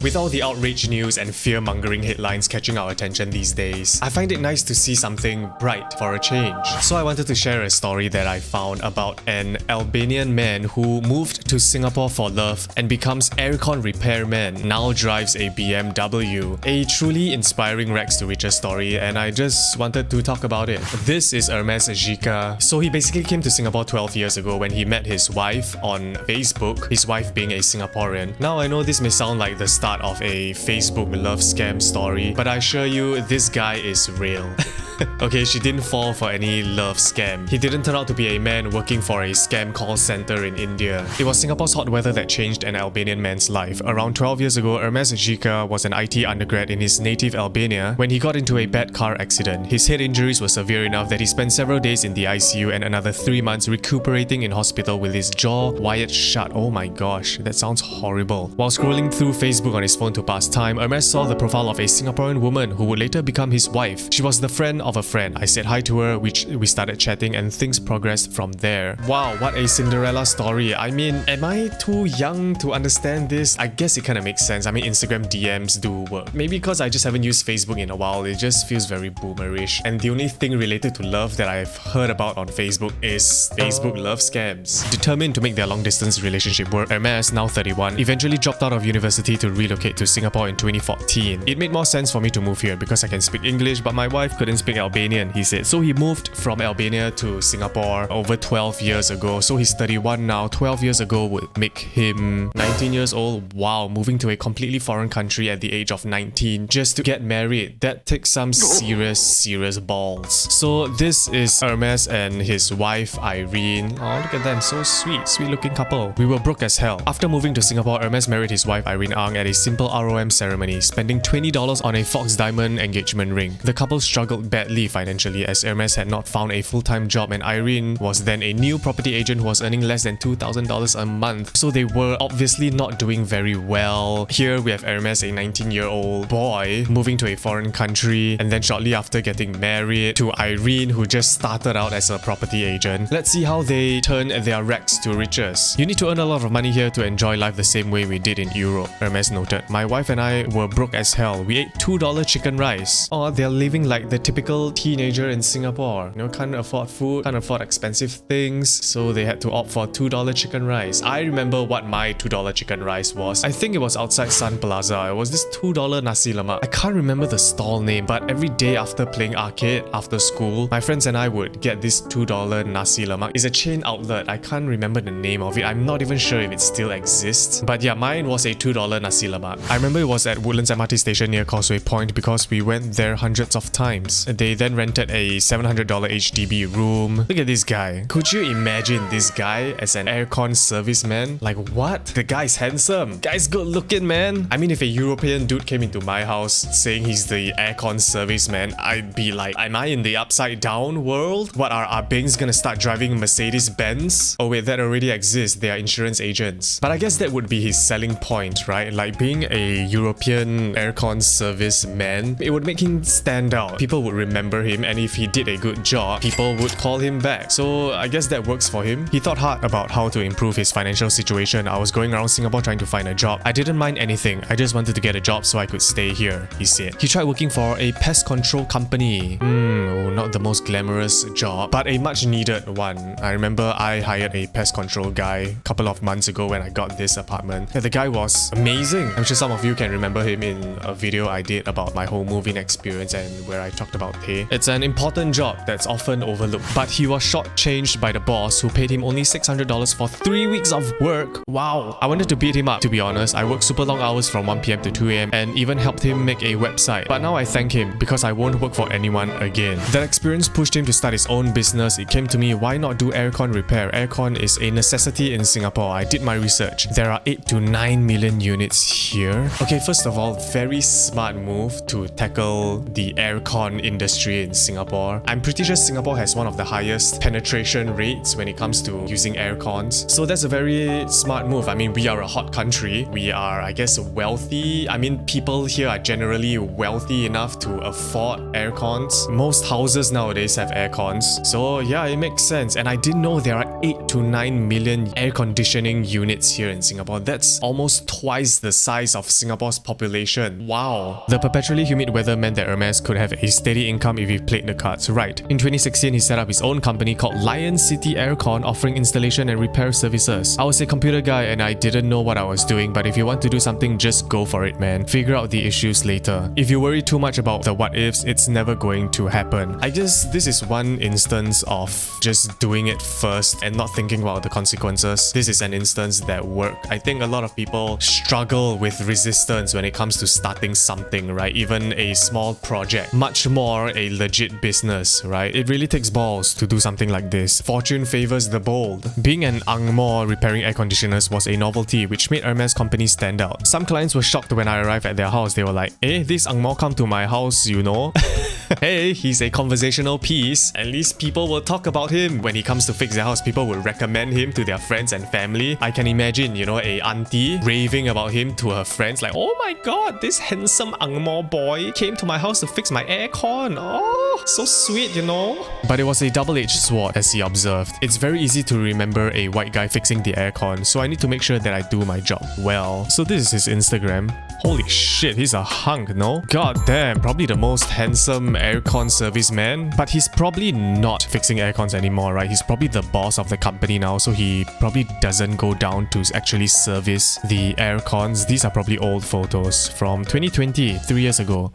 With all the outrage news and fear-mongering headlines catching our attention these days, I find it nice to see something bright for a change. So I wanted to share a story that I found about an Albanian man who moved to Singapore for love and becomes aircon repairman, now drives a BMW. A truly inspiring rags to riches story, and I just wanted to talk about it. This is Hermes Jika. So he basically came to Singapore 12 years ago when he met his wife on Facebook, his wife being a Singaporean. Now I know this may sound like the start of a Facebook love scam story, but I assure you this guy is real. Okay, she didn't fall for any love scam. He didn't turn out to be a man working for a scam call center in India. It was Singapore's hot weather that changed an Albanian man's life. Around 12 years ago, Hermes Jika was an IT undergrad in his native Albania when he got into a bad car accident. His head injuries were severe enough that he spent several days in the ICU and another 3 months recuperating in hospital with his jaw wired shut. Oh my gosh, that sounds horrible. While scrolling through Facebook on his phone to pass time, Hermes saw the profile of a Singaporean woman who would later become his wife. She was the friend of a friend. I said hi to her, which we started chatting, and things progressed from there. Wow, what a Cinderella story. I mean, am I too young to understand this? I guess it kind of makes sense. I mean, Instagram DMs do work. Maybe because I just haven't used Facebook in a while, it just feels very boomerish. And the only thing related to love that I've heard about on Facebook is Facebook love scams. Determined to make their long-distance relationship work, Hermes, now 31, eventually dropped out of university to relocate to Singapore in 2014. It made more sense for me to move here because I can speak English, but my wife couldn't speak Albanian, he said. So he moved from Albania to Singapore over 12 years ago. So he's 31 now. 12 years ago would make him 19 years old. Wow, moving to a completely foreign country at the age of 19 just to get married. That takes some serious balls. So this is Hermes and his wife Irene. Oh, look at them, so sweet looking couple. We were broke as hell. After moving to Singapore, Hermes married his wife Irene Ang at a simple ROM ceremony, spending $20 on a Fox Diamond engagement ring. The couple struggled badly financially as Hermes had not found a full-time job and Irene was then a new property agent who was earning less than $2,000 a month. So they were obviously not doing very well. Here we have Hermes, a 19-year-old boy, moving to a foreign country and then shortly after getting married to Irene, who just started out as a property agent. Let's see how they turn their rags to riches. You need to earn a lot of money here to enjoy life the same way we did in Europe, Hermes noted. My wife and I were broke as hell. We ate $2 chicken rice. Oh, they're living like the typical teenager in Singapore. You know, can't afford food, can't afford expensive things, so they had to opt for $2 chicken rice. I remember what my $2 chicken rice was. I think it was outside Sun Plaza. It was this $2 nasi lemak. I can't remember the stall name, but every day after playing arcade, after school, my friends and I would get this $2 nasi lemak. It's a chain outlet. I can't remember the name of it. I'm not even sure if it still exists. But yeah, mine was a $2 nasi lemak. I remember it was at Woodlands MRT station near Causeway Point because we went there hundreds of times. They then rented a $700 HDB room. Look at this guy. Could you imagine this guy as an aircon serviceman? Like what? The guy's handsome. Guy's good looking, man. I mean, if a European dude came into my house saying he's the aircon serviceman, I'd be like, am I in the upside down world? What, are our Bangs gonna start driving Mercedes Benz? Oh wait, that already exists. They are insurance agents. But I guess that would be his selling point, right? Like being a European aircon serviceman, it would make him stand out. People would remember him, and if he did a good job, people would call him back. So I guess that works for him. He thought hard about how to improve his financial situation. I was going around Singapore trying to find a job. I didn't mind anything. I just wanted to get a job so I could stay here, he said. He tried working for a pest control company. Not the most glamorous job, but a much needed one. I remember I hired a pest control guy a couple of months ago when I got this apartment. Yeah, the guy was amazing. I'm sure some of you can remember him in a video I did about my whole moving experience and where I talked about pay. It's an important job that's often overlooked, but he was shortchanged by the boss who paid him only $600 for 3 weeks of work. Wow. I wanted to beat him up, to be honest. I worked super long hours from 1 PM to 2 AM and even helped him make a website. But now I thank him because I won't work for anyone again. That experience pushed him to start his own business. It came to me, why not do aircon repair? Aircon is a necessity in Singapore. I did my research. There are 8 to 9 million units here. Okay, first of all, very smart move to tackle the aircon industry industry in Singapore. I'm pretty sure Singapore has one of the highest penetration rates when it comes to using aircons. So that's a very smart move. I mean, we are a hot country. We are, I guess, wealthy. I mean, people here are generally wealthy enough to afford aircons. Most houses nowadays have aircons. So yeah, it makes sense. And I didn't know there are 8 to 9 million air conditioning units here in Singapore. That's almost twice the size of Singapore's population. Wow. The perpetually humid weather meant that Hermes could have a steady income if he played the cards right. In 2016, he set up his own company called Lion City Aircon, offering installation and repair services. I was a computer guy and I didn't know what I was doing, but if you want to do something, just go for it, man. Figure out the issues later. If you worry too much about the what ifs, it's never going to happen. I guess this is one instance of just doing it first and not thinking about the consequences. This is an instance that worked. I think a lot of people struggle with resistance when it comes to starting something, right? Even a small project, much more a legit business, right? It really takes balls to do something like this. Fortune favors the bold. Being an Ang Moh repairing air conditioners was a novelty which made Hermes company stand out. Some clients were shocked when I arrived at their house. They were like, this Ang Moh come to my house, you know? Hey, he's a conversational piece. At least people will talk about him. When he comes to fix their house, people will recommend him to their friends and family. I can imagine, you know, a auntie raving about him to her friends like, oh my god, this handsome Ang Moh boy came to my house to fix my aircon. Oh, so sweet, you know? But it was a double-edged sword, as he observed. It's very easy to remember a white guy fixing the aircon, so I need to make sure that I do my job well. So this is his Instagram. Holy shit, he's a hunk, no? God damn, probably the most handsome aircon serviceman. But he's probably not fixing aircons anymore, right? He's probably the boss of the company now, so he probably doesn't go down to actually service the aircons. These are probably old photos from 2020, 3 years ago.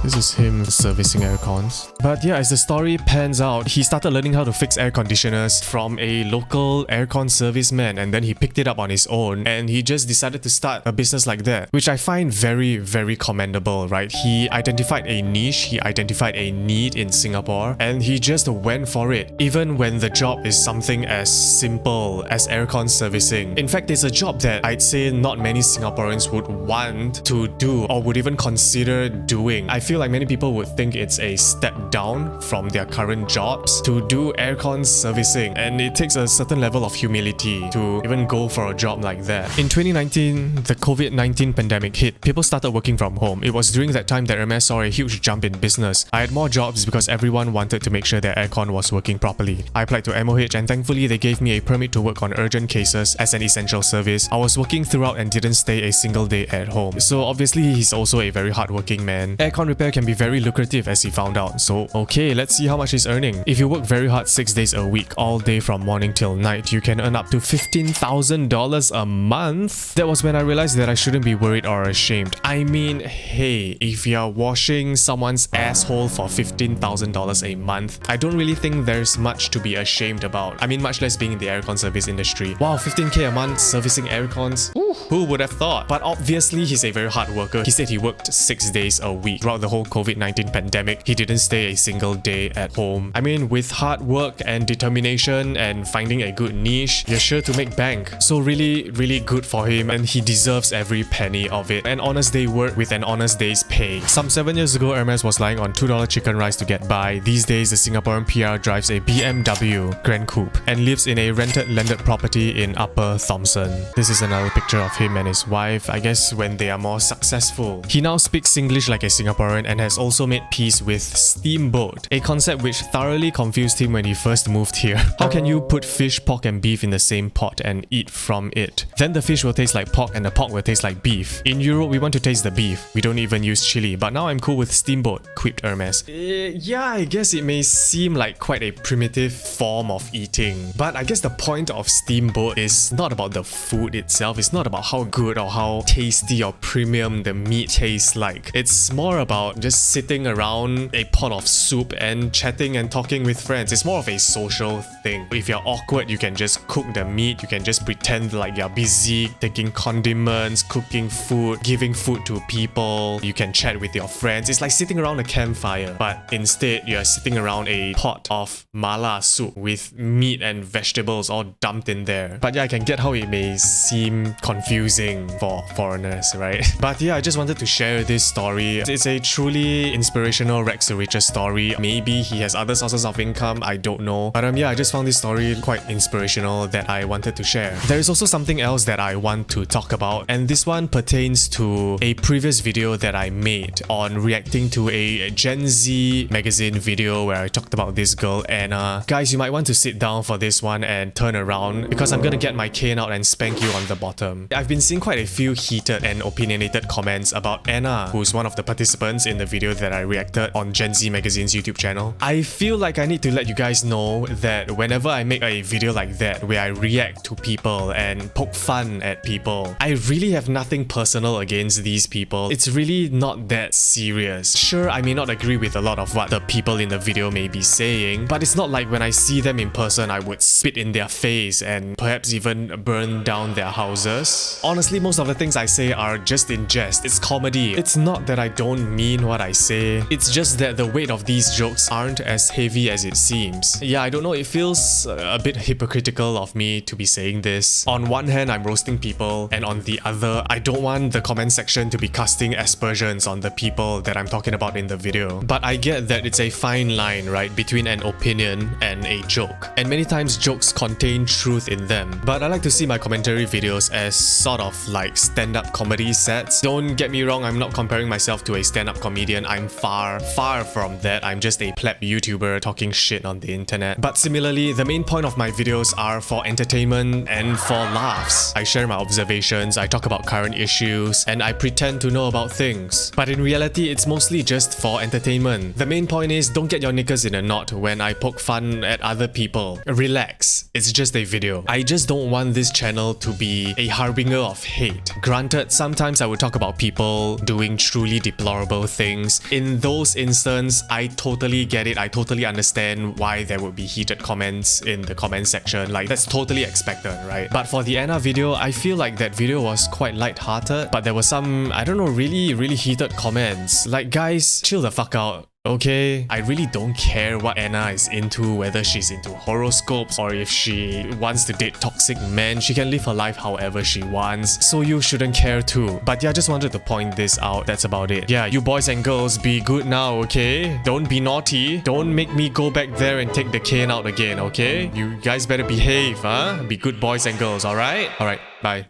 This is him servicing aircons. But yeah, as the story pans out, he started learning how to fix air conditioners from a local aircon serviceman, and then he picked it up on his own and he just decided to start a business like that, which I find very, very commendable, right? He identified a niche, he identified a need in Singapore, and he just went for it, even when the job is something as simple as aircon servicing. In fact, it's a job that I'd say not many Singaporeans would want to do or would even consider doing. I feel like many people would think it's a step down from their current jobs to do aircon servicing, and it takes a certain level of humility to even go for a job like that. In 2019, the COVID-19 pandemic hit. People started working from home. It was during that time that Hermes saw a huge jump in business. I had more jobs because everyone wanted to make sure their aircon was working properly. I applied to MOH and thankfully they gave me a permit to work on urgent cases as an essential service. I was working throughout and didn't stay a single day at home. So obviously he's also a very hardworking man. Aircon repair can be very lucrative, as he found out. So okay, let's see how much he's earning. If you work very hard 6 days a week, all day from morning till night, you can earn up to $15,000 a month. That was when I realized that I shouldn't be worried or ashamed. I mean, hey, if you're washing someone's asshole for $15,000 a month, I don't really think there's much to be ashamed about. I mean, much less being in the aircon service industry. Wow, $15K a month servicing aircons? Ooh, who would have thought? But obviously he's a very hard worker. He said he worked 6 days a week throughout the whole COVID-19 pandemic. He didn't stay a single day at home. I mean, with hard work and determination and finding a good niche, you're sure to make bank. So really, really good for him, and he deserves every penny of it. An honest day work with an honest day's pay. Some 7 years ago, Hermes was lying on $2 chicken rice to get by. These days, the Singaporean PR drives a BMW Grand Coupe and lives in a rented landed property in Upper Thomson. This is another picture of him and his wife, I guess when they are more successful. He now speaks English like a Singaporean and has also made peace with Steamboat, a concept which thoroughly confused him when he first moved here. How can you put fish, pork and beef in the same pot and eat from it? Then the fish will taste like pork and the pork will taste like beef. In Europe, we want to taste the beef. We don't even use chili, but now I'm cool with Steamboat, quipped Hermes. Yeah, I guess it may seem like quite a primitive form of eating, but I guess the point of Steamboat is not about the food itself. It's not about how good or how tasty or premium the meat tastes like. It's more about about just sitting around a pot of soup and chatting and talking with friends. It's more of a social thing. If you're awkward, you can just cook the meat, you can just pretend like you're busy taking condiments, cooking food, giving food to people. You can chat with your friends. It's like sitting around a campfire, but instead you're sitting around a pot of mala soup with meat and vegetables all dumped in there. But yeah, I can get how it may seem confusing for foreigners, right? But yeah, I just wanted to share this story. It's a truly inspirational Rex the Richer story. Maybe he has other sources of income, I don't know. But yeah, I just found this story quite inspirational that I wanted to share. There is also something else that I want to talk about, and this one pertains to a previous video that I made on reacting to a Gen Z magazine video where I talked about this girl, Anna. Guys, you might want to sit down for this one and turn around because I'm gonna get my cane out and spank you on the bottom. I've been seeing quite a few heated and opinionated comments about Anna, who's one of the participants in the video that I reacted on Gen Z Magazine's YouTube channel. I feel like I need to let you guys know that whenever I make a video like that where I react to people and poke fun at people, I really have nothing personal against these people. It's really not that serious. Sure, I may not agree with a lot of what the people in the video may be saying, but it's not like when I see them in person I would spit in their face and perhaps even burn down their houses. Honestly, most of the things I say are just in jest. It's comedy. It's not that I don't mean what I say. It's just that the weight of these jokes aren't as heavy as it seems. Yeah, I don't know, it feels a bit hypocritical of me to be saying this. On one hand, I'm roasting people, and on the other, I don't want the comment section to be casting aspersions on the people that I'm talking about in the video. But I get that it's a fine line, right, between an opinion and a joke. And many times jokes contain truth in them. But I like to see my commentary videos as sort of like stand-up comedy sets. Don't get me wrong, I'm not comparing myself to a stand-up comedian. I'm far from that. I'm just a pleb YouTuber talking shit on the internet. But similarly, the main point of my videos are for entertainment and for laughs. I share my observations, I talk about current issues, and I pretend to know about things. But in reality, it's mostly just for entertainment. The main point is, don't get your knickers in a knot when I poke fun at other people. Relax, it's just a video. I just don't want this channel to be a harbinger of hate. Granted, sometimes I would talk about people doing truly deplorable things. In those instances, I totally get it. I totally understand why there would be heated comments in the comment section. Like, that's totally expected, right? But for the Anna video, I feel like that video was quite light-hearted, but there were some, I don't know, really heated comments. Like, guys, chill the fuck out. Okay, I really don't care what Anna is into, whether she's into horoscopes or if she wants to date toxic men. She can live her life however she wants, so you shouldn't care too. But yeah, I just wanted to point this out. That's about it. Yeah, you boys and girls, be good now, okay? Don't be naughty. Don't make me go back there and take the cane out again, okay? You guys better behave, huh? Be good boys and girls, alright? Alright, bye.